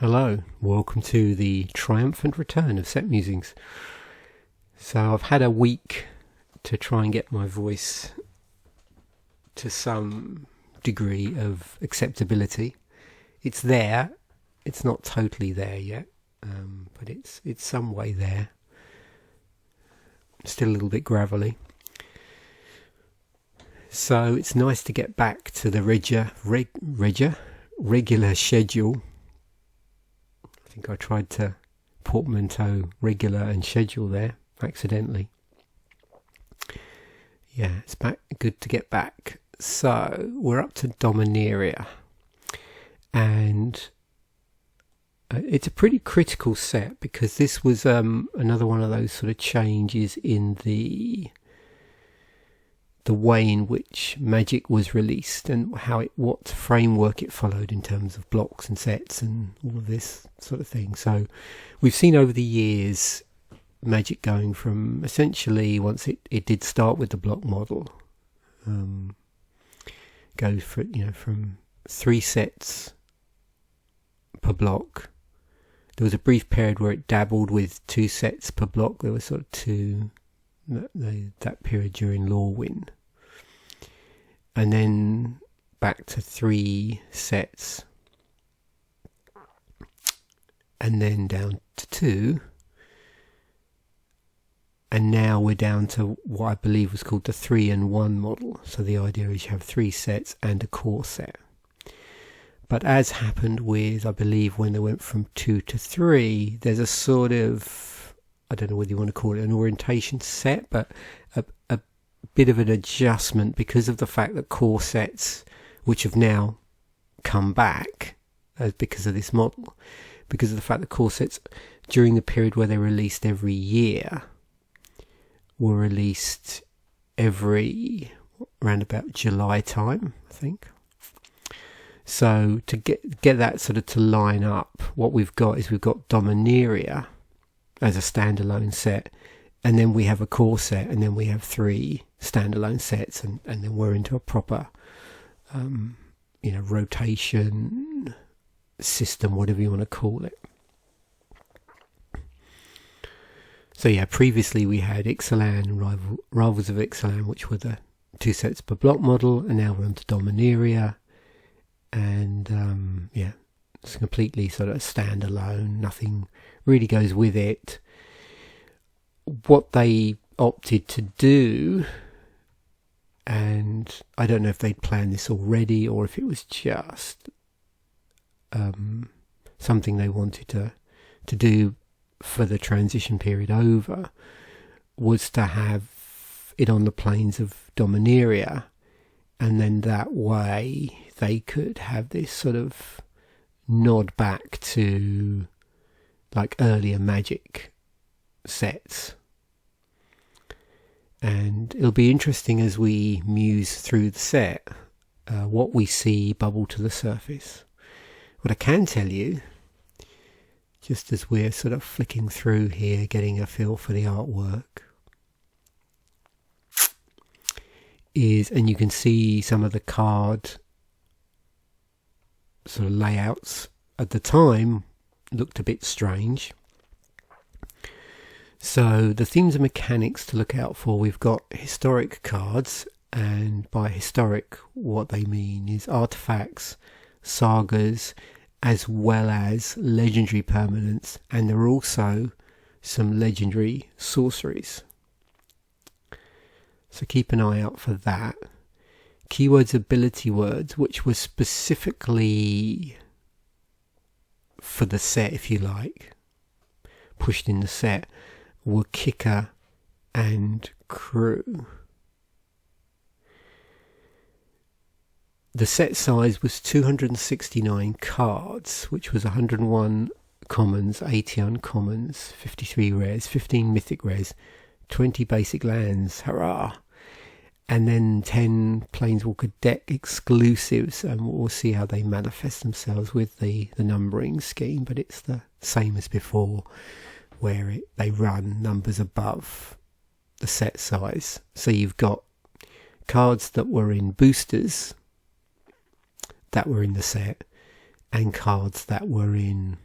Hello, welcome to the triumphant return of Set Musings. So I've had a week to try and get my voice to some degree of acceptability. It's there, it's not totally there yet, but it's some way there. Still a little bit gravelly. So it's nice to get back to the regular schedule. I think I tried to portmanteau regular and schedule there accidentally. Yeah, it's good to get back. So we're up to Dominaria, and it's a pretty critical set because this was another one of those sort of changes in the way in which Magic was released and what framework it followed in terms of blocks and sets and all of this sort of thing. So we've seen over the years Magic going from essentially, once it did start with the block model, go for from 3 sets per block. There was a brief period where it dabbled with 2 sets per block. There was sort of that period during Lawwind. And then back to 3 sets, and then down to 2, and now we're down to what I believe was called the 3-in-1 model. So the idea is you have 3 sets and a core set. But as happened with, I believe, when they went from 2 to 3, there's a sort of, I don't know whether you want to call it an orientation set, but a bit of an adjustment because of the fact that core sets, which have now come back because of this model, because of the fact that core sets during the period where they're released every year were released every around about July time, I think. So to get that sort of to line up, what we've got Dominaria as a standalone set, and then we have a core set, and then we have 3 standalone sets, and then we're into a proper rotation system, whatever you want to call it. So yeah, previously we had Ixalan and Rivals of Ixalan, which were the 2 sets per block model, and now we're on to Dominaria, and it's completely sort of standalone, nothing really goes with it. What they opted to do, and I don't know if they'd planned this already or if it was just something they wanted to do for the transition period over, was to have it on the planes of Dominaria, and then that way they could have this sort of nod back to like earlier Magic sets. And it'll be interesting as we muse through the set what we see bubble to the surface. What I can tell you, just as we're sort of flicking through here, getting a feel for the artwork, is, and you can see some of the card sort of layouts at the time looked a bit strange. So the themes and mechanics to look out for, we've got historic cards, and by historic what they mean is artifacts, sagas, as well as legendary permanents, and there are also some legendary sorceries. So keep an eye out for that. Keywords, ability words, which were specifically for the set, if you like, pushed in the set, were kicker and crew. The set size was 269 cards, which was 101 commons, 80 uncommons, 53 rares, 15 mythic rares, 20 basic lands, hurrah! And then 10 Planeswalker deck exclusives, and we'll see how they manifest themselves with the numbering scheme, but it's the same as before, where they run numbers above the set size. So you've got cards that were in boosters that were in the set, and cards that were in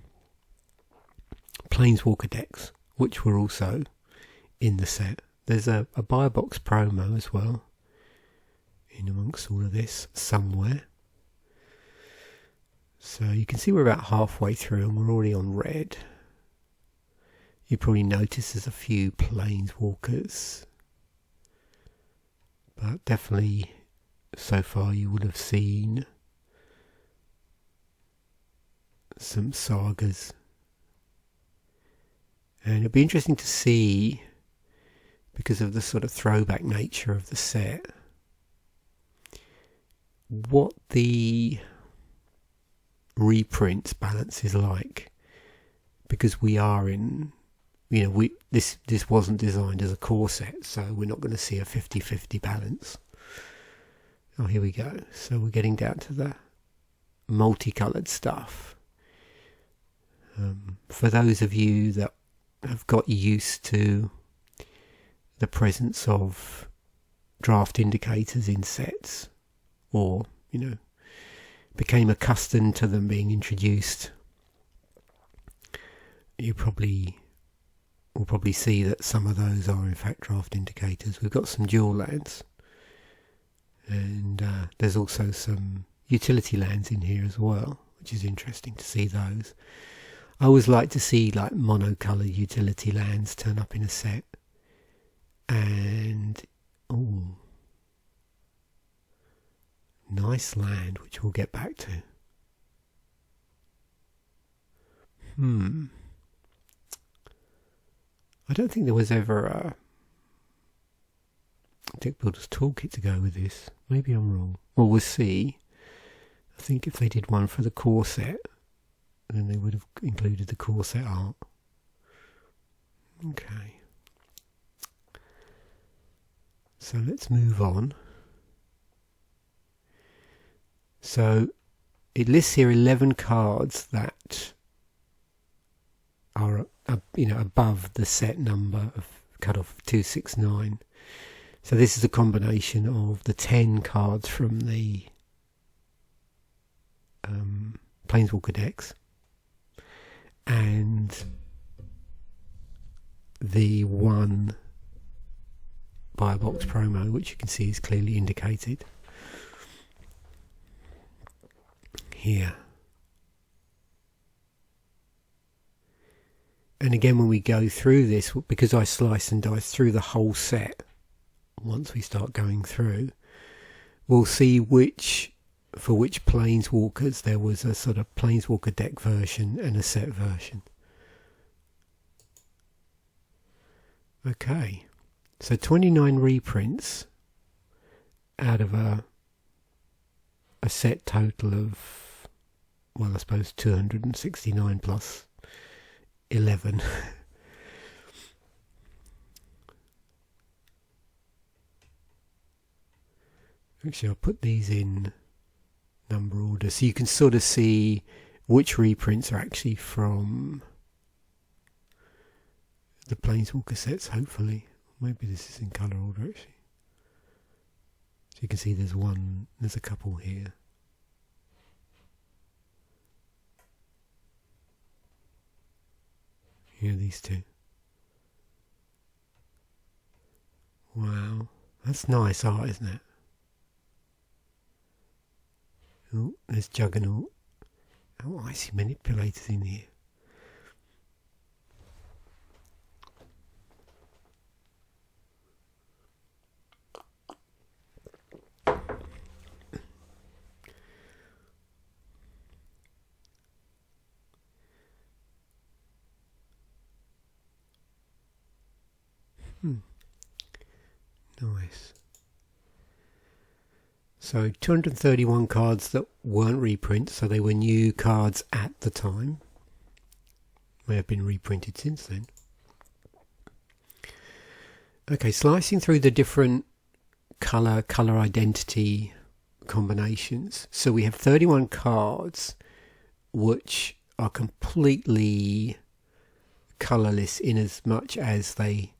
Planeswalker decks, which were also in the set. There's a buy box promo as well in amongst all of this somewhere. So you can see we're about halfway through and we're already on red. You probably notice there's a few Planeswalkers, but definitely so far you would have seen some sagas. And it'd be interesting to see, because of the sort of throwback nature of the set, what the reprints balance is like, because we are in, this wasn't designed as a core set, so we're not going to see a 50-50 balance. Oh, here we go. So we're getting down to the multicoloured stuff. For those of you that have got used to the presence of draft indicators in sets, or became accustomed to them being introduced, you will probably see that some of those are in fact draft indicators. We've got some dual lands, and there's also some utility lands in here as well, which is interesting to see those. I always like to see like monocoloured utility lands turn up in a set. And nice land, which we'll get back to. I don't think there was ever a deck builder's toolkit to go with this. Maybe I'm wrong. Well, we'll see. I think if they did one for the core set, then they would have included the core set art. Okay. So let's move on. So it lists here 11 cards that are above the set number of cutoff of 269. So this is a combination of the 10 cards from the Planeswalker decks and the one buy a box promo, which you can see is clearly indicated here. And again, when we go through this, because I slice and dice through the whole set, once we start going through, we'll see for which Planeswalkers there was a sort of Planeswalker deck version and a set version. Okay. So 29 reprints out of a set total of, well, I suppose 269 plus 11. Actually, I'll put these in number order so you can sort of see which reprints are actually from the Planeswalker sets, hopefully. Maybe this is in colour order actually. So you can see there's a couple here. Here are these two. Wow, that's nice art, isn't it? Oh, there's Juggernaut. Oh, I see manipulators in here. Nice. So 231 cards that weren't reprints, so they were new cards at the time. May have been reprinted since then. Okay, slicing through the different colour identity combinations. So we have 31 cards which are completely colourless in as much as they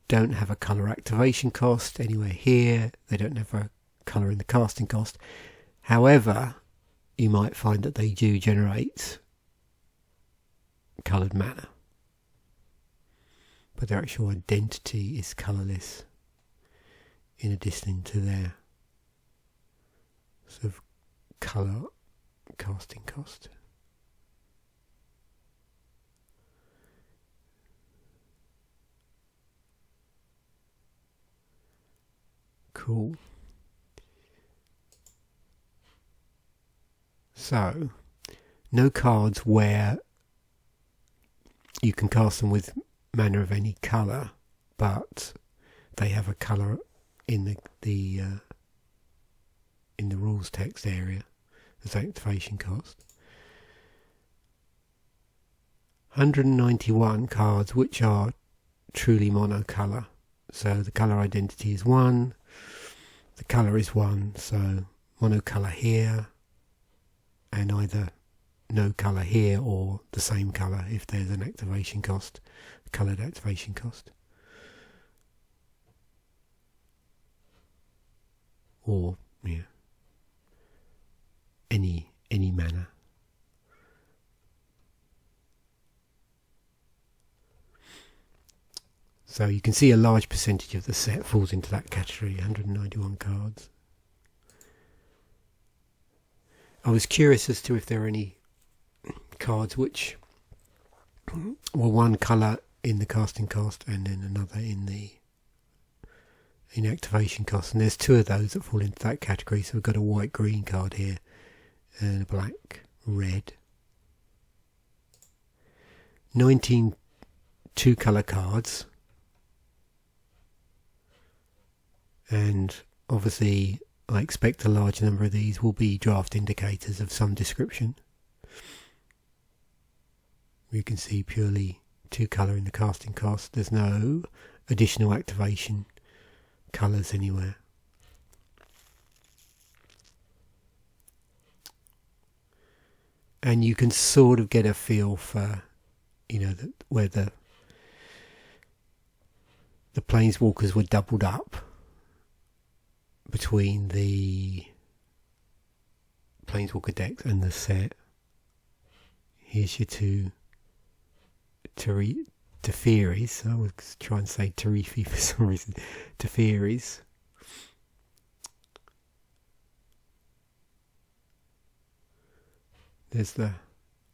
don't have a colour activation cost anywhere here. They don't have a colour in the casting cost. However, you might find that they do generate coloured matter, but their actual identity is colourless, in addition to their sort of colour casting cost. Cool. So, no cards where you can cast them with mana of any colour, but they have a colour in the rules text area as activation cost. 191 cards which are truly monocolour. So the colour identity is 1, the colour is 1, so monocolour here, and either no colour here or the same colour if there's an activation cost, coloured activation cost. Or any mana. So you can see a large percentage of the set falls into that category, 191 cards. I was curious as to if there are any cards which were one colour in the casting cost and then another in activation cost, and there's 2 of those that fall into that category. So we've got a white green card here and a black red. 19 2-colour cards, and obviously I expect a large number of these will be draft indicators of some description. You can see purely 2-colour in the casting cost. There's no additional activation colours anywhere. And you can sort of get a feel for, where the planeswalkers were doubled up between the planeswalker decks and the set. Here's your 2 Teferis. I was trying to say Tarifi for some reason. Teferis. There's the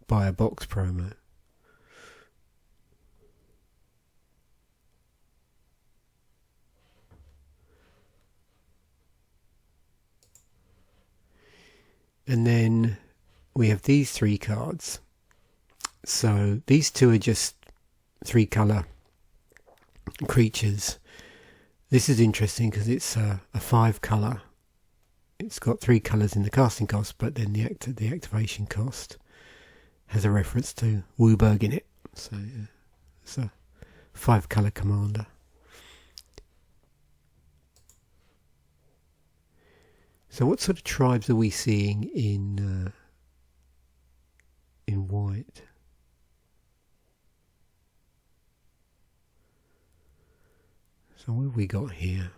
buy a box promo. And then we have these 3 cards. So these 2 are just 3-colour creatures. This is interesting because it's a 5-colour. It's got 3 colours in the casting cost, but then the activation cost has a reference to Wooburg in it. So it's a 5-colour commander. So what sort of tribes are we seeing in white? So what have we got here?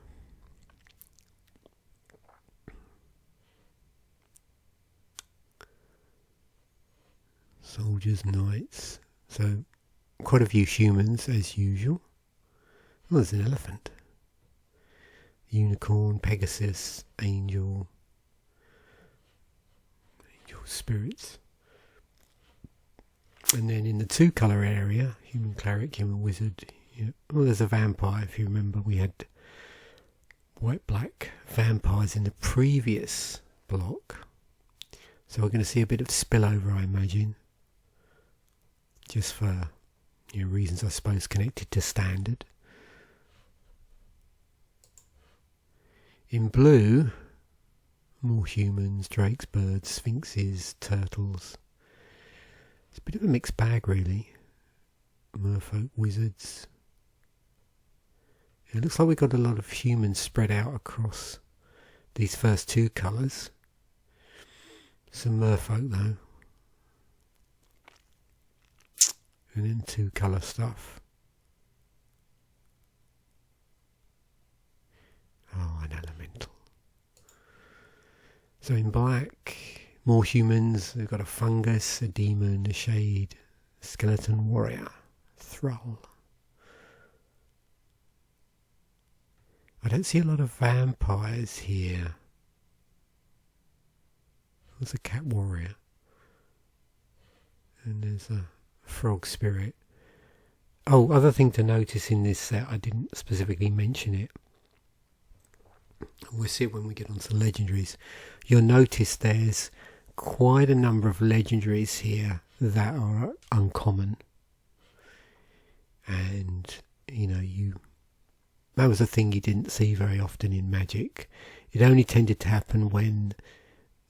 Soldiers, knights. So quite a few humans as usual. Oh, there's an elephant. Unicorn, Pegasus, angel spirits. And then in the 2-colour area, human cleric, human wizard. Well, there's a vampire. If you remember, we had white-black vampires in the previous block. So we're going to see a bit of spillover, I imagine. Just for reasons, I suppose, connected to standard. In blue, more humans, drakes, birds, sphinxes, turtles. It's a bit of a mixed bag, really. Merfolk, wizards. It looks like we've got a lot of humans spread out across these first 2 colours. Some merfolk, though. And then 2-colour stuff. Oh, an elemental. So in black, more humans. We've got a fungus, a demon, a shade, Skeleton Warrior, Thrall. I don't see a lot of vampires here. There's a Cat Warrior. And there's a Frog Spirit. Oh, other thing to notice in this set, I didn't specifically mention it. We'll see it when we get onto legendaries. You'll notice there's quite a number of legendaries here that are uncommon. And, that was a thing you didn't see very often in Magic. It only tended to happen when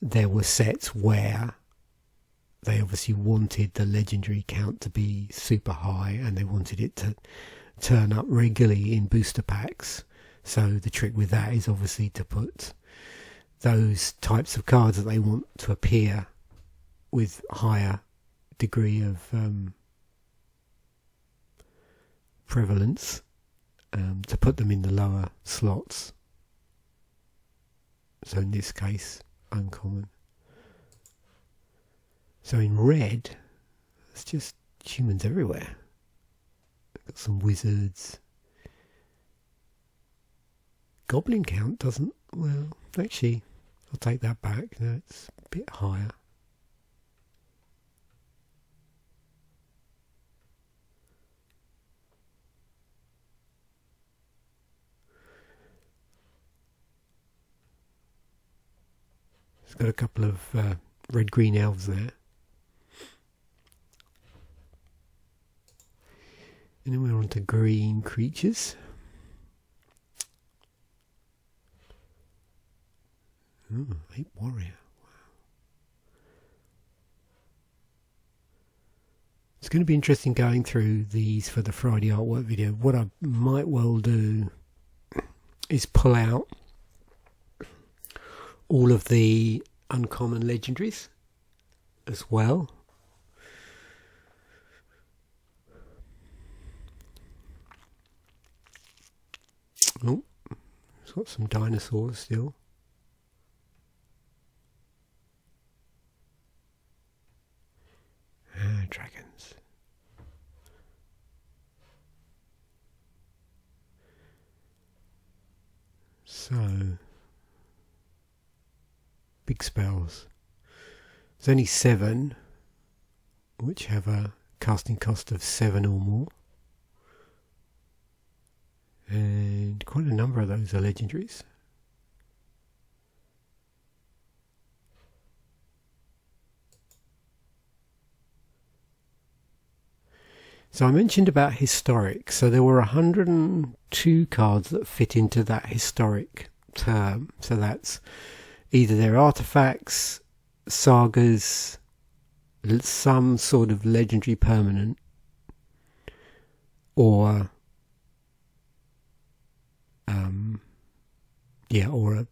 there were sets where they obviously wanted the legendary count to be super high and they wanted it to turn up regularly in booster packs. So the trick with that is obviously to put those types of cards that they want to appear with higher degree of prevalence, to put them in the lower slots. So in this case, uncommon. So in red, it's just humans everywhere. Got some wizards. Goblin count doesn't, well, actually, I'll take that back. No, it's a bit higher. It's got a couple of red-green elves there. And then we're on to green creatures. Oh, Ape Warrior. Wow. It's going to be interesting going through these for the Friday artwork video. What I might well do is pull out all of the uncommon legendaries as well. Oh, it's got some dinosaurs still. Dragons. So, big spells. There's only 7 which have a casting cost of 7 or more. And quite a number of those are legendaries. So I mentioned about historic. So there were 102 cards that fit into that historic term. So that's either their artifacts, sagas, some sort of legendary permanent, or or a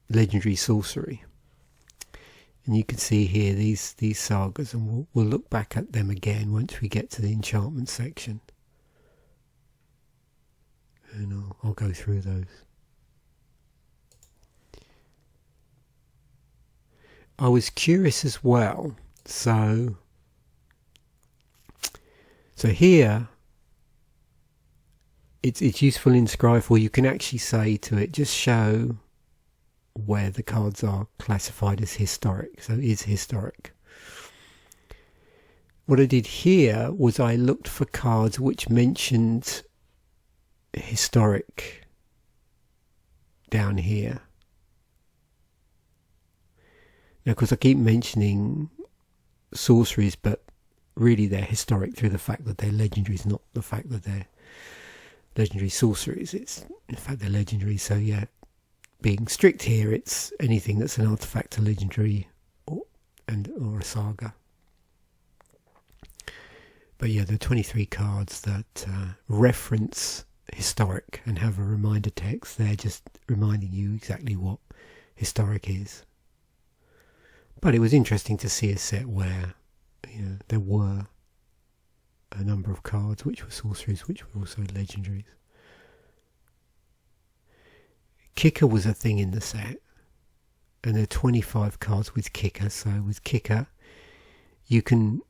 legendary sorcery. And you can see here these sagas, and we'll look back at them again once we get to the enchantment section. And I'll go through those. I was curious as well. So here, it's useful in Scryfall. You can actually say to it, just show where the cards are classified as historic. So is historic. What I did here was I looked for cards which mentioned historic down here. Now, of course, I keep mentioning sorceries, but really they're historic through the fact that they're legendaries, not the fact that they're legendary sorceries. It's in fact they're legendary. So yeah, being strict here, it's anything that's an artifact, a legendary, or a saga. But yeah, there are 23 cards that reference historic and have a reminder text. They're just reminding you exactly what historic is. But it was interesting to see a set where there were a number of cards which were sorceries, which were also legendaries. Kicker was a thing in the set, and there are 25 cards with Kicker. So with Kicker, you can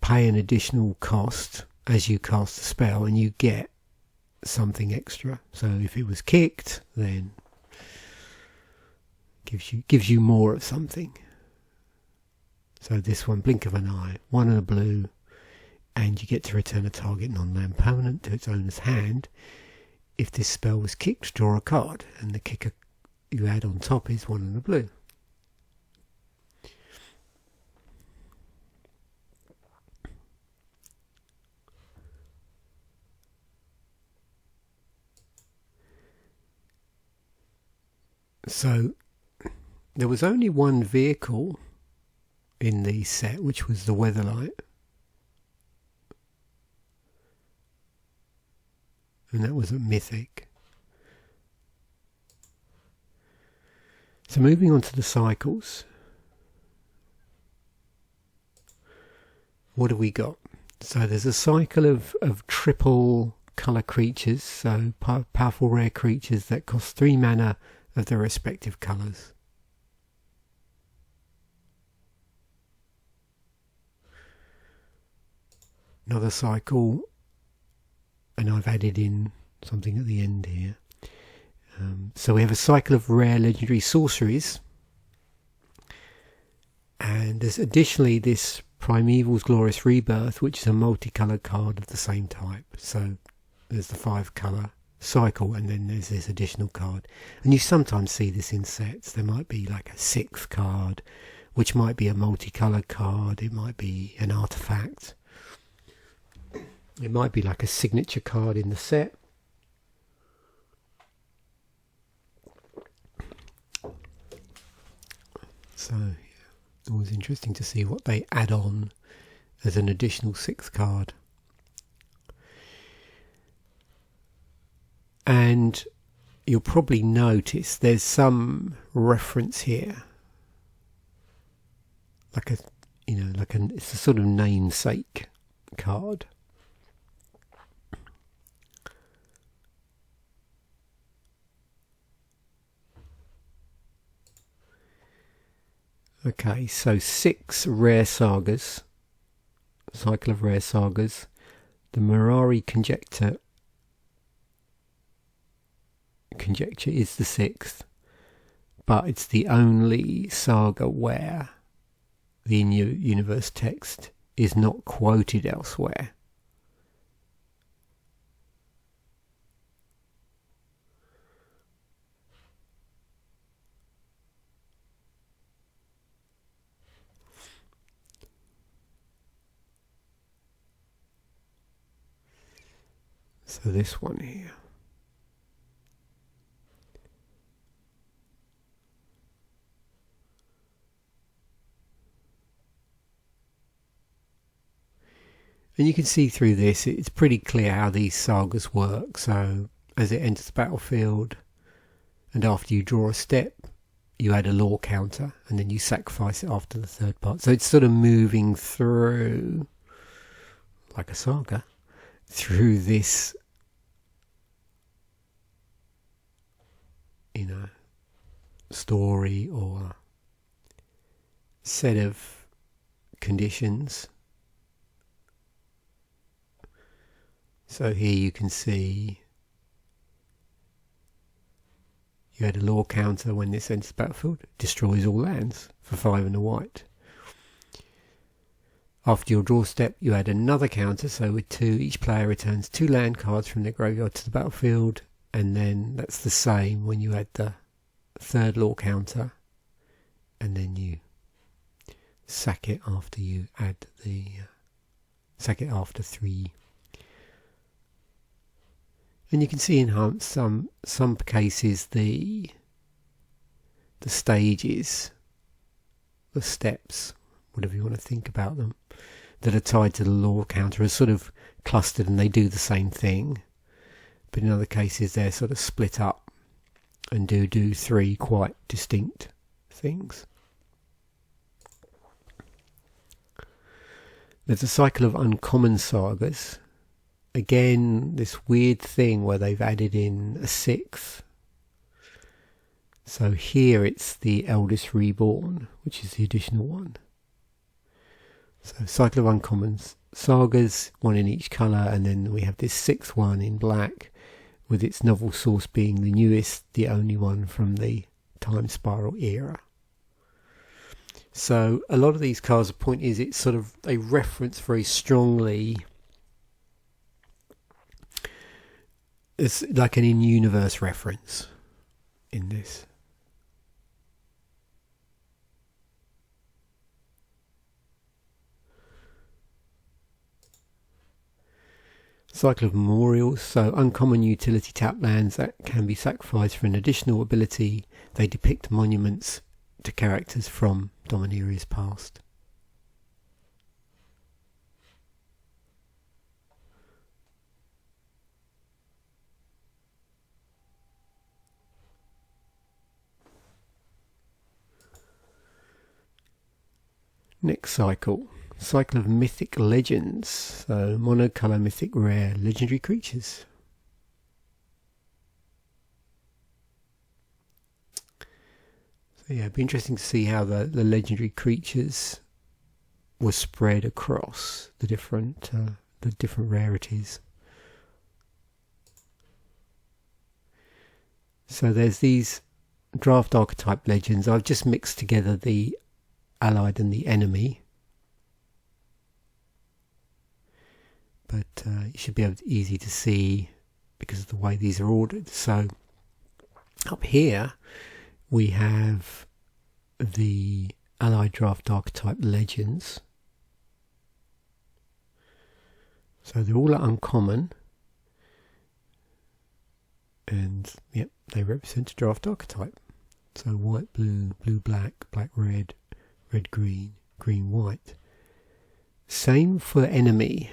pay an additional cost as you cast a spell and you get something extra. So if it was kicked, then gives you more of something. So this one, blink of an eye, 1 and a blue, and you get to return a target non-land permanent to its owner's hand. If this spell was kicked, draw a card, and the kicker you add on top is 1 and a blue. So there was only one vehicle in the set, which was the Weatherlight, and that was a mythic. So moving on to the cycles, what have we got? So there's a cycle of triple colour creatures, so powerful rare creatures that cost 3 mana of their respective colours. Another cycle, and I've added in something at the end here. So we have a cycle of rare legendary sorceries, and there's additionally this Primeval's Glorious Rebirth, which is a multicoloured card of the same type. So there's the 5 colour cycle, and then there's this additional card, and you sometimes see this in sets. There might be like a 6th card, which might be a multicoloured card. It might be an artifact. It might be like a signature card in the set. So yeah, always interesting to see what they add on as an additional 6th card. And you'll probably notice there's some reference here, like it's a sort of namesake card. Okay, so 6 rare sagas, cycle of rare sagas. The Mirari Conjecture is the 6th, but it's the only saga where the in-universe text is not quoted elsewhere. So this one here. And you can see through this, it's pretty clear how these sagas work. So as it enters the battlefield, and after you draw a step, you add a law counter, and then you sacrifice it after the 3rd part. So it's sort of moving through, like a saga, through this, story or set of conditions. So here you can see you add a law counter when this enters the battlefield, destroys all lands for 5 and a white. After your draw step, you add another counter, so with 2, each player returns 2 land cards from their graveyard to the battlefield, and then that's the same when you add the 3rd law counter, and then you sack it after you add the sack it after 3. And you can see in some cases the stages, the steps, whatever you want to think about them, that are tied to the law counter are sort of clustered and they do the same thing. But in other cases they're sort of split up and do 3 quite distinct things. There's a cycle of uncommon sagas. Again, this weird thing where they've added in a 6th. So here it's the Eldest Reborn, which is the additional one. So cycle of uncommons, sagas, one in each colour, and then we have this sixth one in black, with its novel source being the newest, the only one from the time spiral era. So a lot of these cards, the point is it's sort of a reference very strongly. It's like an in-universe reference in this. Cycle of memorials, so uncommon utility tap lands that can be sacrificed for an additional ability. They depict monuments to characters from Dominaria's past. Next cycle. Cycle of mythic legends, so monocolour mythic rare legendary creatures. So yeah, it'd be interesting to see how the legendary creatures were spread across the different rarities. So there's these draft archetype legends. I've just mixed together the allied and the enemy. But it should be easy to see because of the way these are ordered. So up here we have the allied draft archetype legends. So they're all uncommon, and yep, they represent a draft archetype. So white, blue, blue, black, black, red, red, green, green, white. Same for enemy.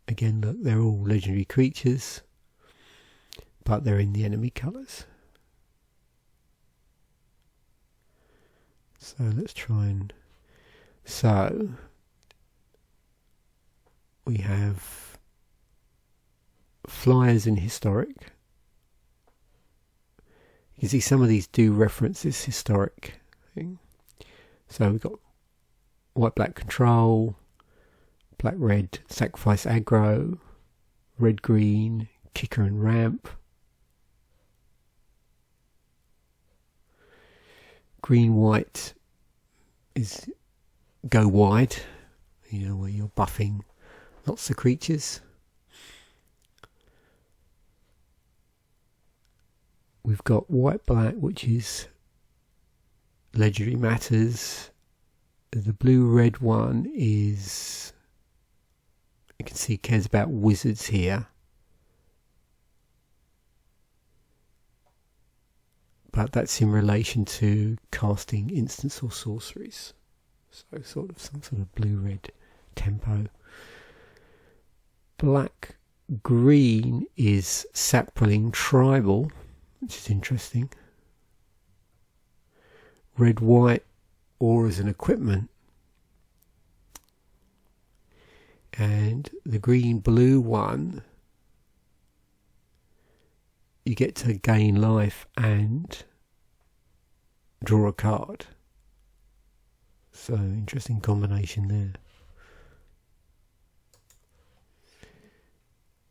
Again, look, they're all legendary creatures, but they're in the enemy colours. So let's try and... So, we have flyers in historic. You can see some of these do reference this historic thing. So we've got white, black control, black, red, sacrifice aggro, red, green, kicker and ramp, green, white is go wide, you know, where you're buffing lots of creatures. We've got white, black, which is legendary matters. The blue, red one is... You can see cares about wizards here, but that's in relation to casting instants or sorceries, so sort of some sort of blue-red tempo. Black green is sapling tribal, which is interesting. Red white auras and equipment. And the green blue one, you get to gain life and draw a card. So interesting combination there.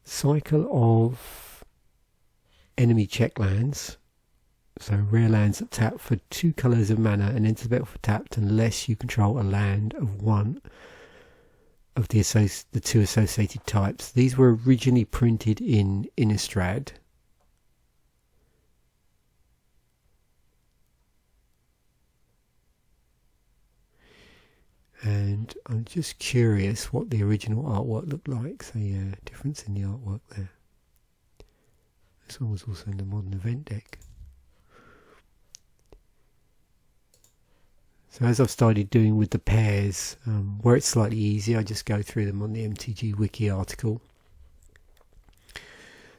Cycle of enemy check lands. So rare lands that tap for 2 colours of mana and enter the battle for tapped unless you control a land of one of the 2 associated types. These were originally printed in Innistrad. And I'm just curious what the original artwork looked like. So yeah, difference in the artwork there. This one was also in the modern event deck. So as I've started doing with the pairs, where it's slightly easier, I just go through them on the MTG Wiki article.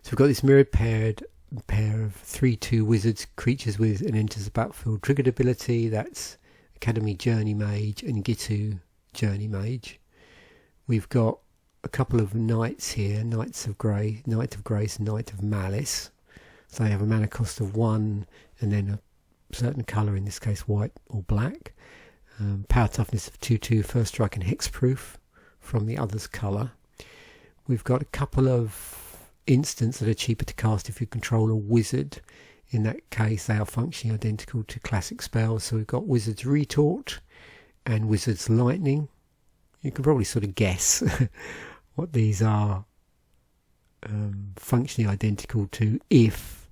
So we've got this mirrored pair of 3/2 wizards creatures with an enters the battlefield triggered ability. That's Academy Journey Mage and Gitu Journey Mage. We've got a couple of knights here, Knight of Grace and Knight of Malice. So they have a mana cost of 1 and then a certain colour, in this case white or black. Power toughness of 2/2, first strike and hexproof from the other's colour. We've got a couple of instants that are cheaper to cast if you control a wizard. In that case, they are functioning identical to classic spells. So we've got Wizard's Retort and Wizard's Lightning. You can probably sort of guess what these are functionally identical to if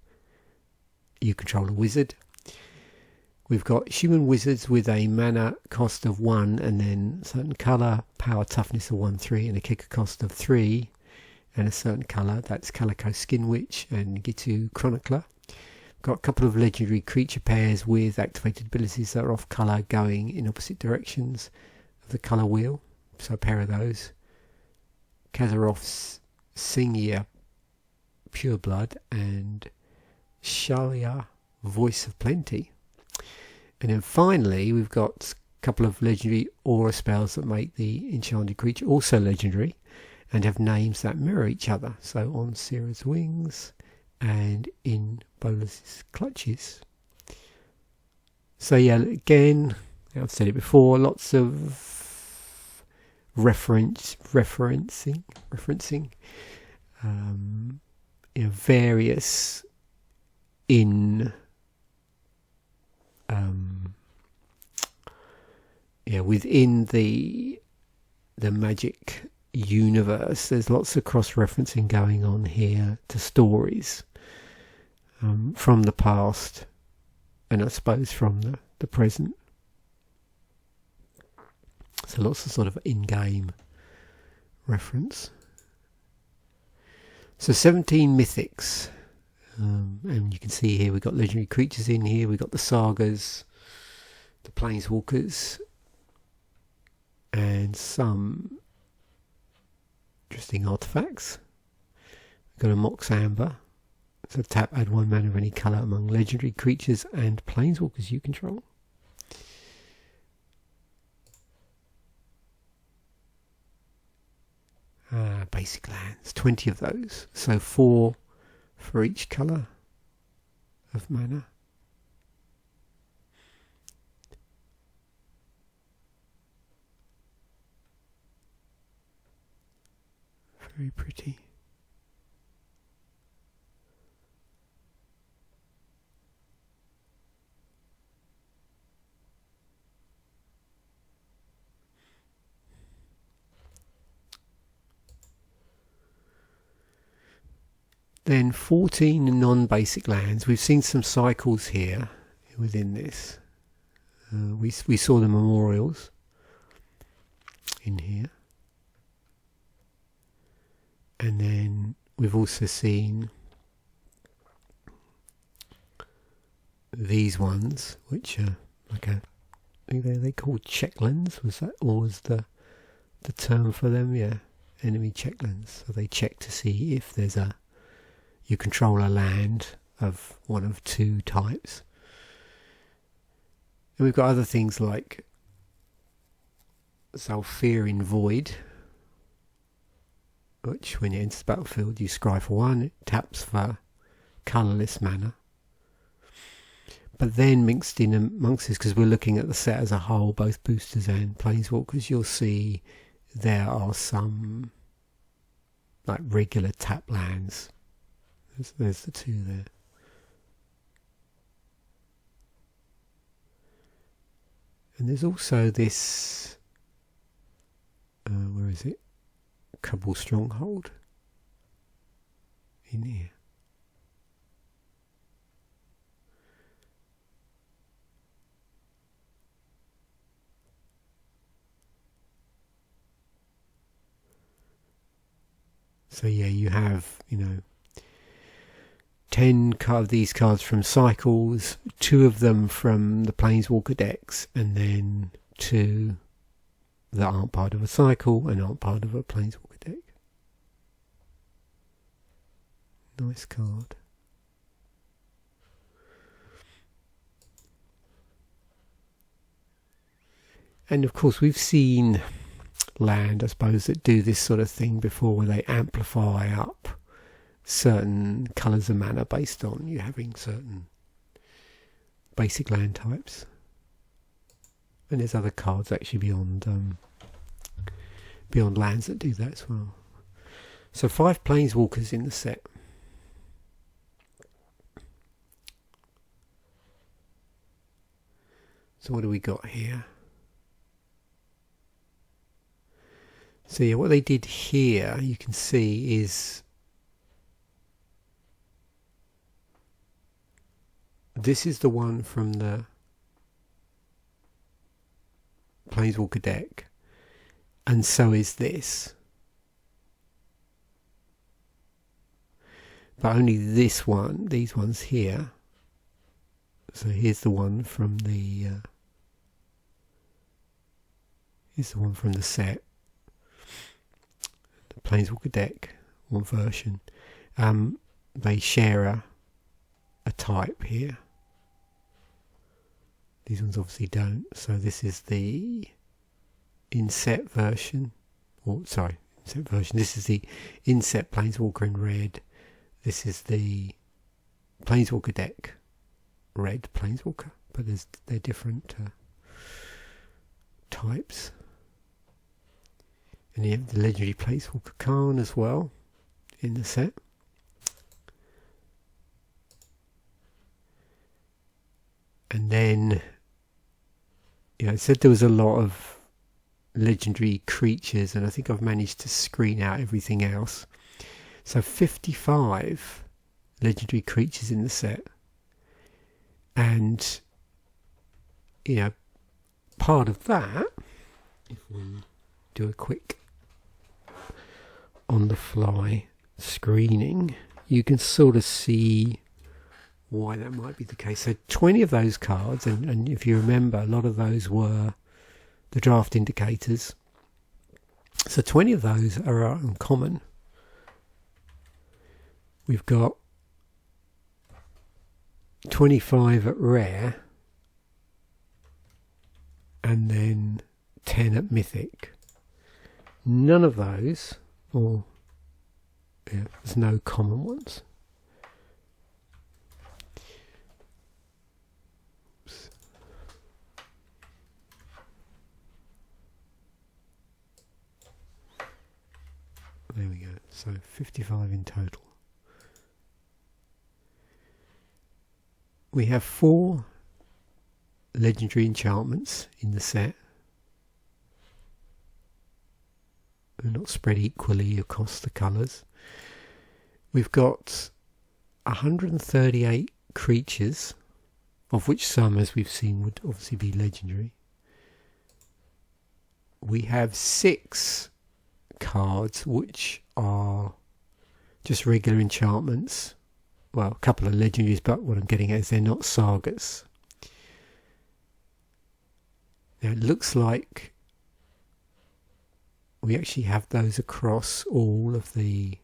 you control a wizard. We've got human wizards with a mana cost of 1 and then a certain colour, power toughness of 1/3 and a kicker cost of 3 and a certain colour. That's Calico Skin Witch and Gitu Chronicler. Got a couple of legendary creature pairs with activated abilities that are off colour going in opposite directions of the colour wheel. So a pair of those. Kazarov's Singia Pureblood and Shalia Voice of Plenty. And then finally we've got a couple of legendary aura spells that make the enchanted creature also legendary and have names that mirror each other. So on Sierra's Wings and in Bolas's Clutches. So yeah, again, I've said it before, lots of referencing various in within the Magic universe. There's lots of cross-referencing going on here to stories from the past and I suppose from the present. So lots of sort of in-game reference. So 17 mythics. And you can see here we've got legendary creatures in here. We've got the sagas, the planeswalkers, and some interesting artifacts. We've got a Mox Amber. So tap, add 1 mana of any colour among legendary creatures and planeswalkers you control. Basic lands, 20 of those. So 4 for each colour of mana. Very pretty. Then 14 non-basic lands. We've seen some cycles here within this. We saw the memorials in here. And then we've also seen these ones, which are like I think they called checklands. Was that always the term for them? Yeah, enemy checklands. So they check to see if there's you control a land of one of 2 types. And we've got other things like Zalfirin Void, which when it enters the battlefield you scry for 1, it taps for colourless mana. But then mixed in amongst this, because we're looking at the set as a whole, both boosters and planeswalkers, you'll see there are some like regular tap lands. There's the 2 there. And there's also this, where is it? Cabal Stronghold in here. So yeah, you have, 10 of these cards from cycles, 2 of them from the Planeswalker decks, and then 2 that aren't part of a cycle and aren't part of a Planeswalker deck. Nice card. And of course we've seen land, I suppose, that do this sort of thing before, where they amplify up certain colours of mana based on you having certain basic land types. And there's other cards actually beyond lands that do that as well. So 5 planeswalkers in the set. So what do we got here? So yeah, what they did here, you can see, is this is the one from the Planeswalker deck, and so is this. But only this one, these ones here. So here's the one from the set. The Planeswalker deck, one version. They share a type here. These ones obviously don't. So this is the inset version. Inset version. This is the inset Planeswalker in red. This is the Planeswalker deck, red Planeswalker. But they're different types. And you have the legendary Planeswalker Khan as well in the set. And then, it said there was a lot of legendary creatures, and I think I've managed to screen out everything else. So 55 legendary creatures in the set. And, part of that, if we do a quick on the fly screening, you can sort of see why that might be the case. So 20 of those cards, and if you remember, a lot of those were the draft indicators. So 20 of those are uncommon. We've got 25 at rare, and then 10 at mythic. None of those, there's no common ones. Oops. There we go. So 55 in total. We have 4 legendary enchantments in the set. They're not spread equally across the colours. We've got 138 creatures, of which some, as we've seen, would obviously be legendary. We have 6 cards which are just regular enchantments. Well, a couple of legendaries, but what I'm getting at is they're not sagas. Now it looks like we actually have those across all of the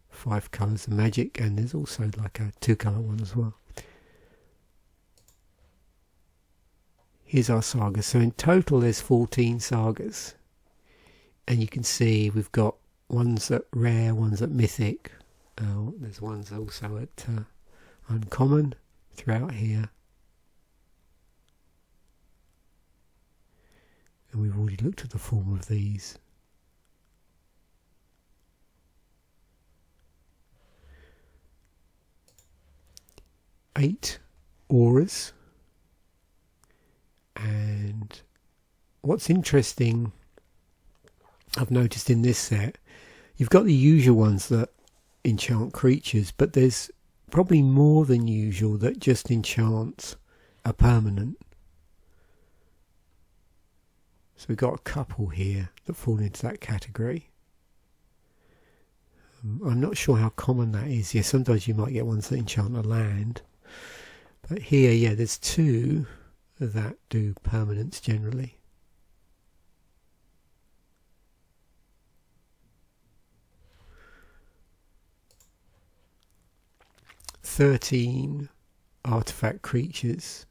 5 colours of magic, and there's also like a 2-colour one as well. Here's our sagas. So in total there's 14 sagas, and you can see we've got ones at rare, ones at mythic. There's ones also at uncommon throughout here. And we've already looked at the form of these. Eight auras. And what's interesting, I've noticed in this set, you've got the usual ones that enchant creatures, but there's probably more than usual that just enchant a permanent. So we've got a couple here that fall into that category. I'm not sure how common that is. Yeah, sometimes you might get ones that enchant a land. But here, there's 2 that do permanents generally. "13 artifact creatures."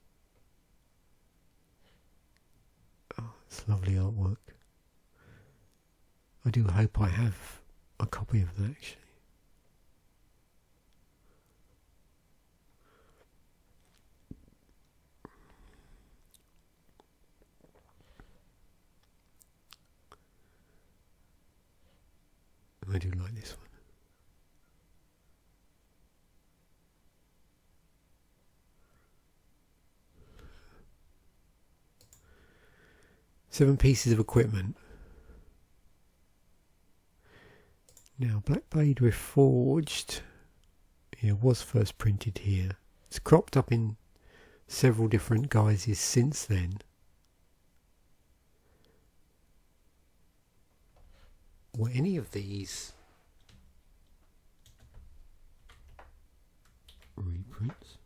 Oh, it's lovely artwork. I do hope I have a copy of that actually. I do like this one. Seven pieces of equipment. Now, Black Blade Reforged was first printed here. It's cropped up in several different guises since then. Were any of these reprints?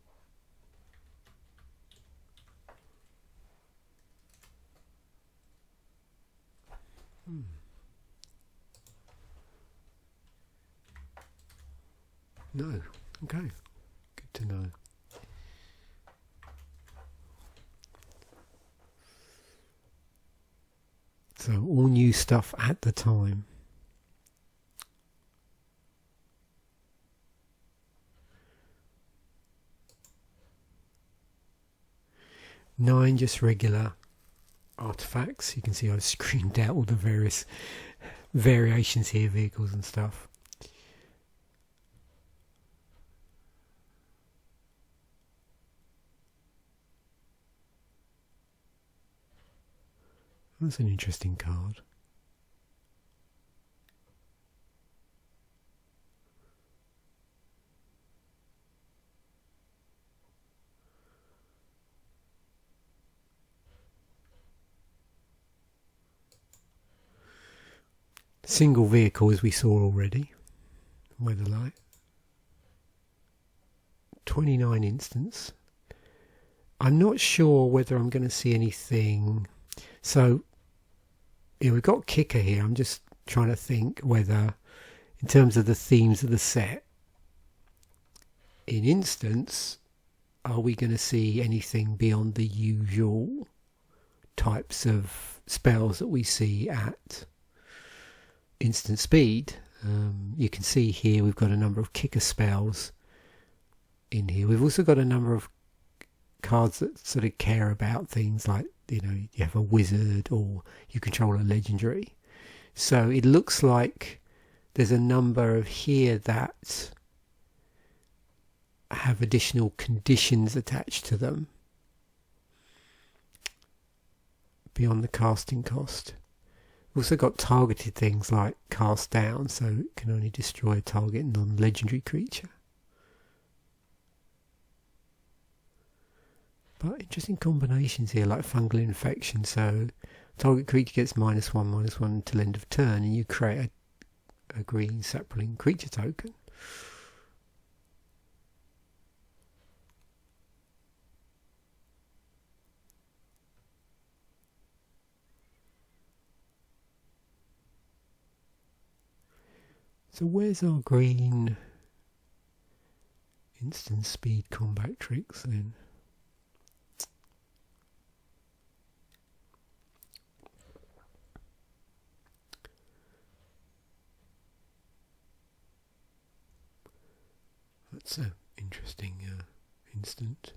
No. Okay. Good to know. So all new stuff at the time. 9 just regular artifacts. You can see I've screened out all the various variations here, vehicles and stuff. That's an interesting card. Single vehicle, as we saw already. Weatherlight. 29 instants. I'm not sure whether I'm going to see anything. So, we've got Kicker here. I'm just trying to think whether, in terms of the themes of the set, in instance, are we going to see anything beyond the usual types of spells that we see at instant speed? You can see here we've got a number of kicker spells in here. We've also got a number of cards that sort of care about things like, you have a wizard or you control a legendary. So it looks like there's a number of here that have additional conditions attached to them beyond the casting cost. We've also got targeted things like cast down, so it can only destroy a target non-legendary creature. But interesting combinations here, like fungal infection. So target creature gets -1/-1 until end of turn, and you create a green sapling creature token. So where's our green instant speed combat tricks then? That's an interesting instant.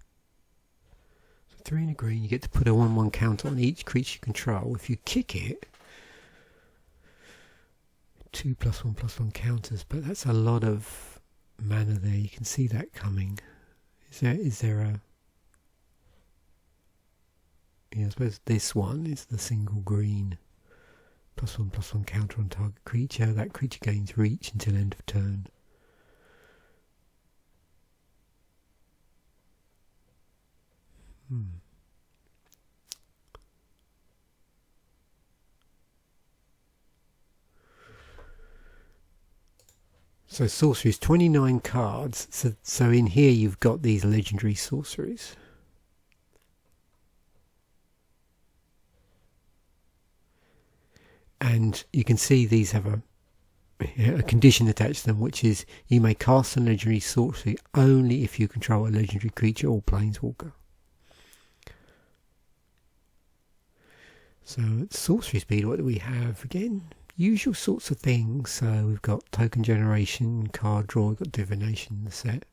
So 3 in a green, you get to put a 1/1 counter on each creature you control. If you kick it, 2 +1/+1 counters, but that's a lot of mana there. You can see that coming. Is there a... Yeah, I suppose this one is the single green +1/+1 counter on target creature. That creature gains reach until end of turn. So sorceries, 29 cards. So in here you've got these legendary sorceries. And you can see these have a condition attached to them, which is you may cast a legendary sorcery only if you control a legendary creature or planeswalker. So at sorcery speed, what do we have? Again, usual sorts of things. So we've got token generation, card draw, we've got divination in the set.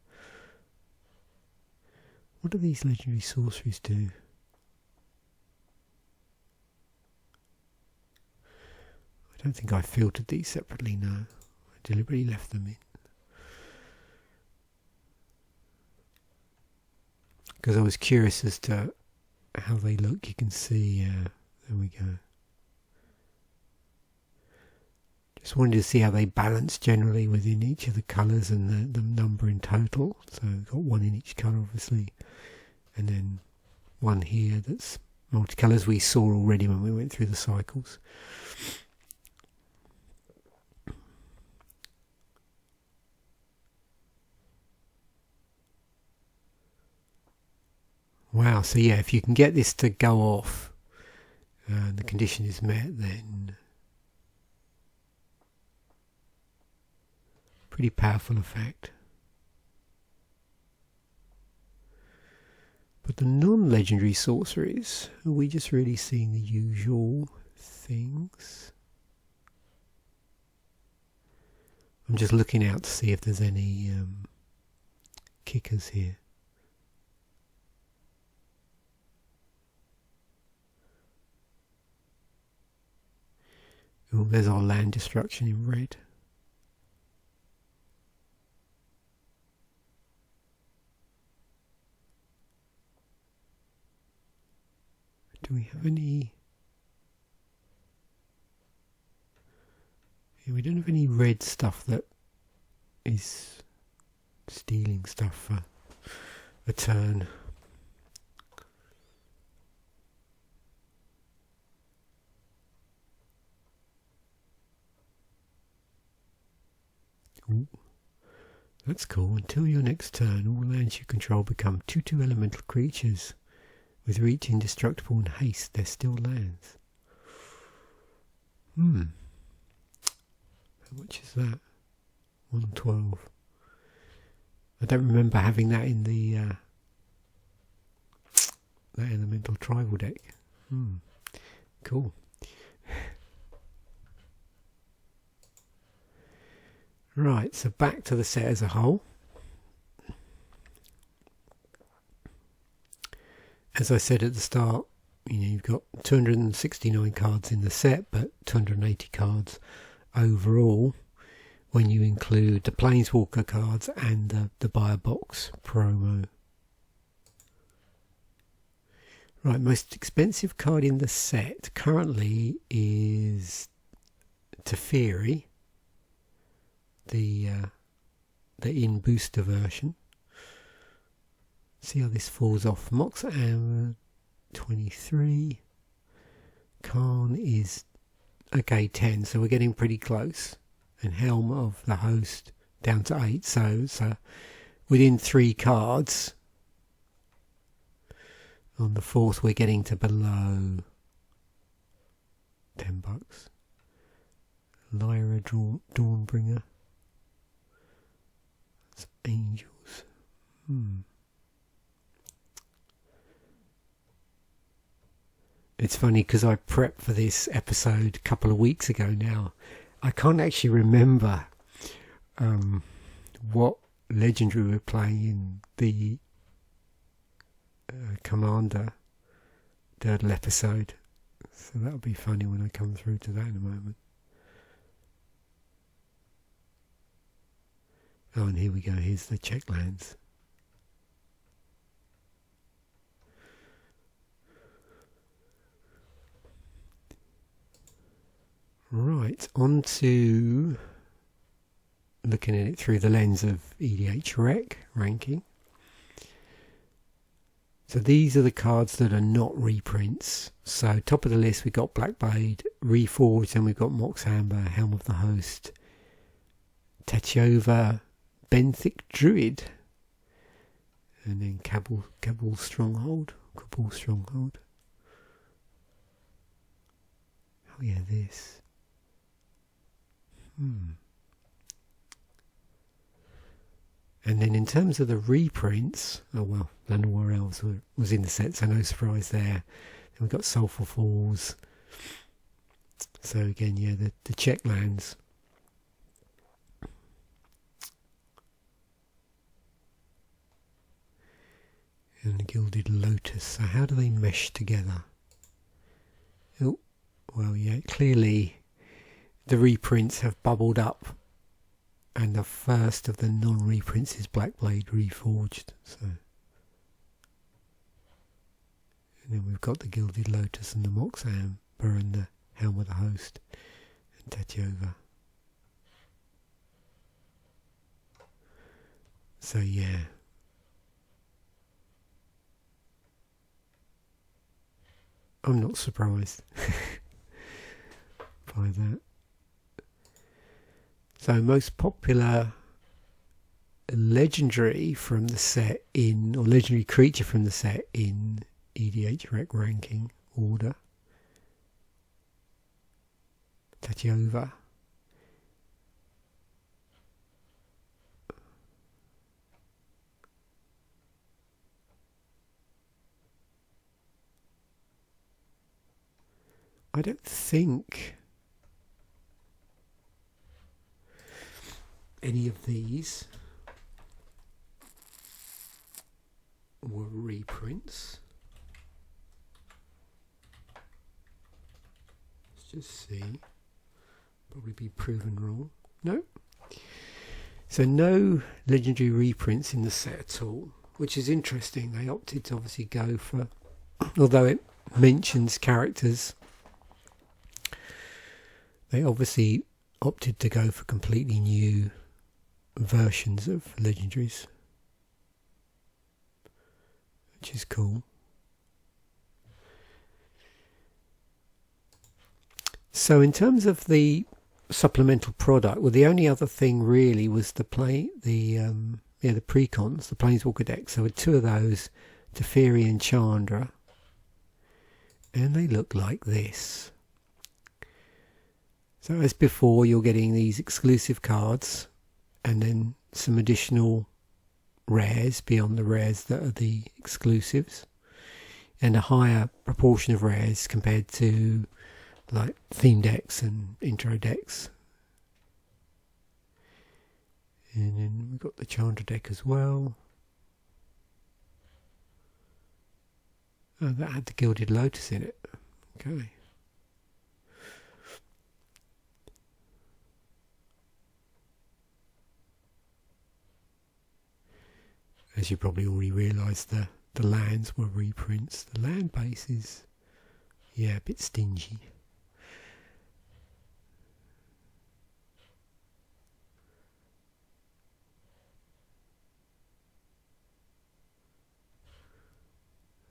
What do these legendary sorceries do? I don't think I filtered these separately, no. deliberately left them in. Because I was curious as to how they look. You can see, there we go. Just wanted to see how they balance generally within each of the colours and the number in total. So I've got one in each colour obviously, and then one here that's multicolours we saw already when we went through the cycles. Wow, so yeah, if you can get this to go off and the condition is met, then pretty powerful effect. But the non-legendary sorceries, are we just really seeing the usual things? I'm just looking out to see if there's any kickers here. Oh, there's our land destruction in red. Do we have any? Yeah, we don't have any red stuff that is stealing stuff for a turn. Ooh, that's cool. Until your next turn, all lands you control become 2/2 elemental creatures. With reach indestructible and haste, they're still lands. How much is that? 112. I don't remember having that in the that elemental tribal deck. Cool. Right, so back to the set as a whole. As I said at the start, you've got 269 cards in the set, but 280 cards overall when you include the Planeswalker cards and the buy a box promo. Right, most expensive card in the set currently is Teferi, the in booster version. See how this falls off. Mox Armor 23. Khan is okay 10, so we're getting pretty close. And Helm of the Host down to 8, so it's within 3 cards. On the 4th we're getting to below $10. Lyra Dawnbringer. That's Angels. It's funny because I prepped for this episode a couple of weeks ago now. I can't actually remember what legendary we're playing in the Commander Dirtle episode. So that'll be funny when I come through to that in a moment. Oh, and here we go. Here's the check lands. Right, on to looking at it through the lens of EDH Rec ranking. So these are the cards that are not reprints. So top of the list we've got Blackblade, Reforged, and we've got Mox Amber, Helm of the Host, Tachova, Benthic Druid, and then Cabal Stronghold. Oh yeah, this. And then in terms of the reprints, oh well, Llanowar Elves was in the set, so no surprise there. Then we've got Soulful Falls. So again, yeah, the check lands. And the Gilded Lotus. So how do they mesh together? Oh, well, yeah, clearly the reprints have bubbled up and the first of the non-reprints is Black Blade Reforged. So, and then we've got the Gilded Lotus and the Mox Amber and the Helm of the Host and Tatiova. So yeah. I'm not surprised by that. So most popular legendary from the set in, or legendary creature from the set in EDH Rec ranking order. Tatiova. I don't think any of these were reprints. Let's just see. Probably be proven wrong. No. So no legendary reprints in the set at all, which is interesting. They opted to obviously go for, although it mentions characters, they obviously opted to go for completely new versions of legendaries, which is cool. So in terms of the supplemental product, well, the only other thing really was the precons, the Planeswalker deck. So with two of those, Teferi and Chandra, and they look like this. So as before, you're getting these exclusive cards and then some additional rares beyond the rares that are the exclusives, and a higher proportion of rares compared to like theme decks and intro decks. And then we've got the Chandra deck as well. Oh, that had the Gilded Lotus in it. Okay. As you probably already realised, the lands were reprints. The land base is, yeah, a bit stingy.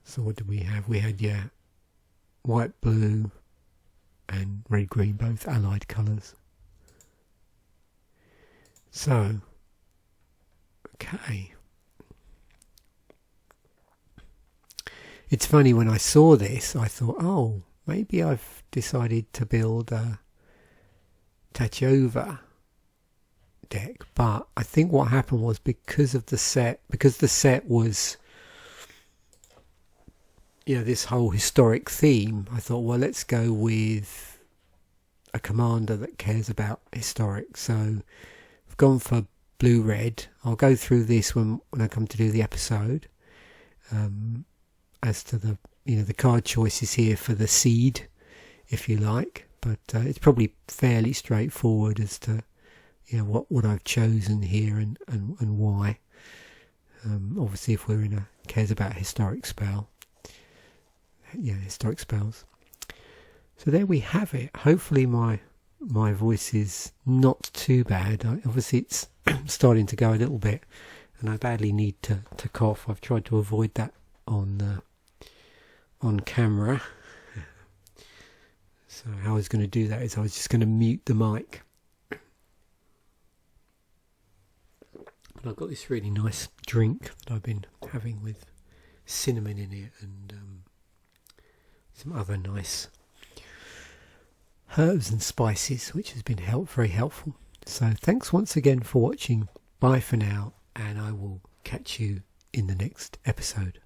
So what did we have? We had, yeah, white, blue and red, green, both allied colours. So, okay. It's funny, when I saw this, I thought, oh, maybe I've decided to build a Tatiova deck. But I think what happened was because the set was, you know, this whole historic theme, I thought, well, let's go with a commander that cares about historic. So I've gone for blue-red. I'll go through this when I come to do the episode. As to the, you know, the card choices here for the seed, if you like, but it's probably fairly straightforward as to, you know, what I've chosen here and why. Obviously, if we're in a cares about historic spell, yeah, historic spells. So there we have it. Hopefully my voice is not too bad. Obviously it's starting to go a little bit, and I badly need to cough. I've tried to avoid that on camera. So how I was going to do that is I was just going to mute the mic. But I've got this really nice drink that I've been having with cinnamon in it and some other nice herbs and spices, which has been very helpful. So thanks once again for watching. Bye for now, and I will catch you in the next episode.